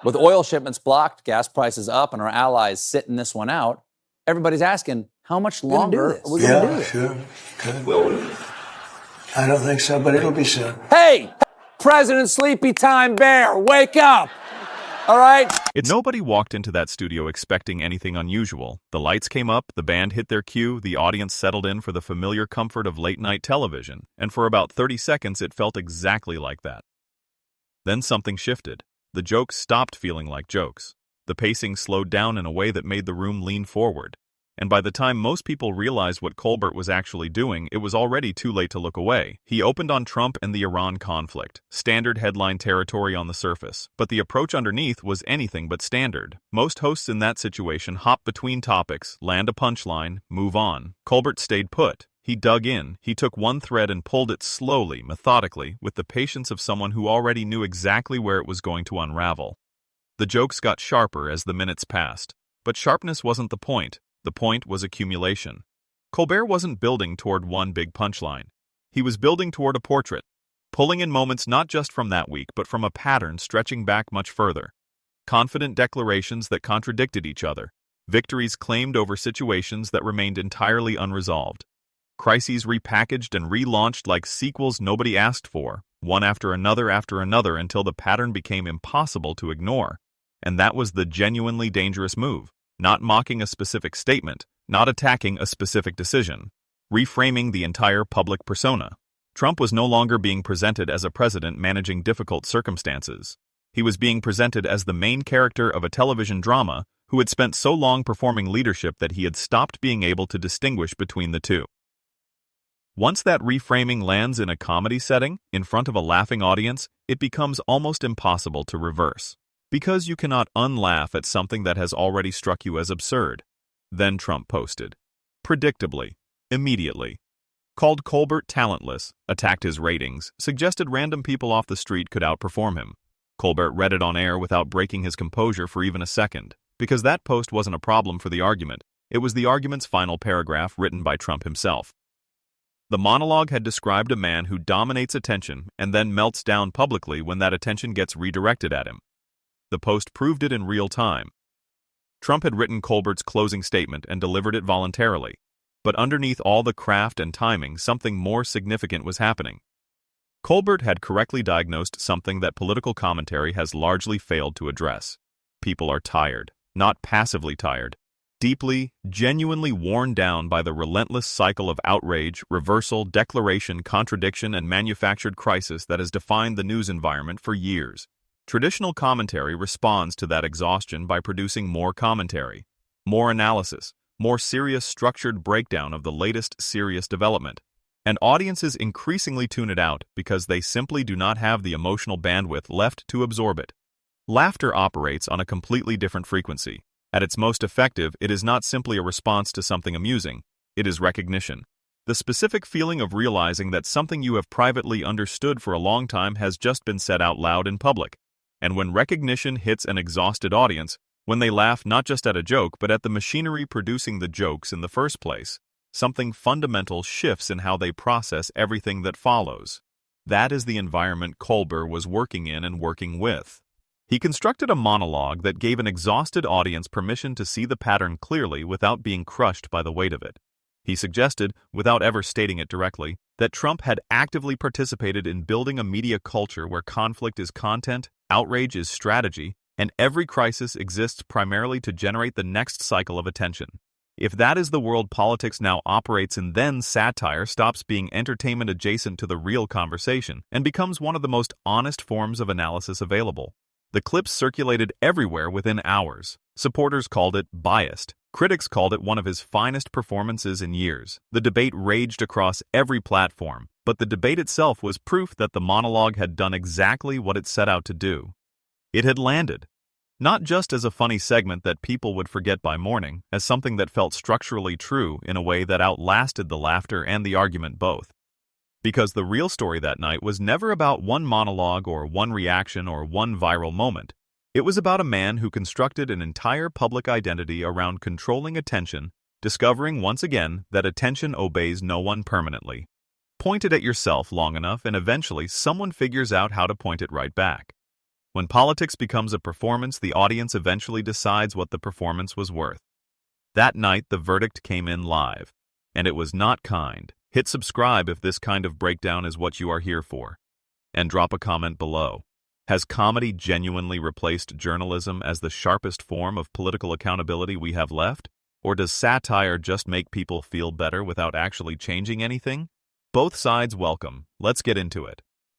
With oil shipments blocked, gas prices up, and our allies sitting this one out, everybody's asking, how much longer are we going to do this? Sure. Good. I don't think so, but it'll be soon. Hey, President Sleepy Time Bear, wake up! All right? Nobody walked into that studio expecting anything unusual. The lights came up, the band hit their cue, the audience settled in for the familiar comfort of late-night television, and for about 30 seconds it felt exactly like that. Then something shifted. The jokes stopped feeling like jokes. The pacing slowed down in a way that made the room lean forward. And by the time most people realized what Colbert was actually doing, it was already too late to look away. He opened on Trump and the Iran conflict, standard headline territory on the surface. But the approach underneath was anything but standard. Most hosts in that situation hop between topics, land a punchline, move on. Colbert stayed put. He dug in. He took one thread and pulled it slowly, methodically, with the patience of someone who already knew exactly where it was going to unravel. The jokes got sharper as the minutes passed. But sharpness wasn't the point. The point was accumulation. Colbert wasn't building toward one big punchline. He was building toward a portrait, pulling in moments not just from that week, but from a pattern stretching back much further. Confident declarations that contradicted each other. Victories claimed over situations that remained entirely unresolved. Crises repackaged and relaunched like sequels nobody asked for, one after another until the pattern became impossible to ignore. And that was the genuinely dangerous move. Not mocking a specific statement, not attacking a specific decision, reframing the entire public persona. Trump was no longer being presented as a president managing difficult circumstances. He was being presented as the main character of a television drama who had spent so long performing leadership that he had stopped being able to distinguish between the two. Once that reframing lands in a comedy setting, in front of a laughing audience, it becomes almost impossible to reverse. Because you cannot unlaugh at something that has already struck you as absurd. Then Trump posted. Predictably. Immediately. Called Colbert talentless, attacked his ratings, suggested random people off the street could outperform him. Colbert read it on air without breaking his composure for even a second, because that post wasn't a problem for the argument. It was the argument's final paragraph written by Trump himself. The monologue had described a man who dominates attention and then melts down publicly when that attention gets redirected at him. The post proved it in real time. Trump had written Colbert's closing statement and delivered it voluntarily. But underneath all the craft and timing, something more significant was happening. Colbert had correctly diagnosed something that political commentary has largely failed to address. People are tired, not passively tired, deeply, genuinely worn down by the relentless cycle of outrage, reversal, declaration, contradiction, and manufactured crisis that has defined the news environment for years. Traditional commentary responds to that exhaustion by producing more commentary, more analysis, more serious structured breakdown of the latest serious development. And audiences increasingly tune it out because they simply do not have the emotional bandwidth left to absorb it. Laughter operates on a completely different frequency. At its most effective, it is not simply a response to something amusing. It is recognition. The specific feeling of realizing that something you have privately understood for a long time has just been said out loud in public. And when recognition hits an exhausted audience, when they laugh not just at a joke but at the machinery producing the jokes in the first place, something fundamental shifts in how they process everything that follows. That is the environment Colbert was working in and working with. He constructed a monologue that gave an exhausted audience permission to see the pattern clearly without being crushed by the weight of it. He suggested, without ever stating it directly, that Trump had actively participated in building a media culture where conflict is content, outrage is strategy, and every crisis exists primarily to generate the next cycle of attention. If that is the world politics now operates in, then satire stops being entertainment adjacent to the real conversation and becomes one of the most honest forms of analysis available. The clips circulated everywhere within hours. Supporters called it biased. Critics called it one of his finest performances in years. The debate raged across every platform, but the debate itself was proof that the monologue had done exactly what it set out to do. It had landed. Not just as a funny segment that people would forget by morning, as something that felt structurally true in a way that outlasted the laughter and the argument both. Because the real story that night was never about one monologue or one reaction or one viral moment. It was about a man who constructed an entire public identity around controlling attention, discovering once again that attention obeys no one permanently. Point it at yourself long enough and eventually someone figures out how to point it right back. When politics becomes a performance, the audience eventually decides what the performance was worth. That night, the verdict came in live, and it was not kind. Hit subscribe if this kind of breakdown is what you are here for, and drop a comment below. Has comedy genuinely replaced journalism as the sharpest form of political accountability we have left? Or does satire just make people feel better without actually changing anything? Both sides welcome. Let's get into it.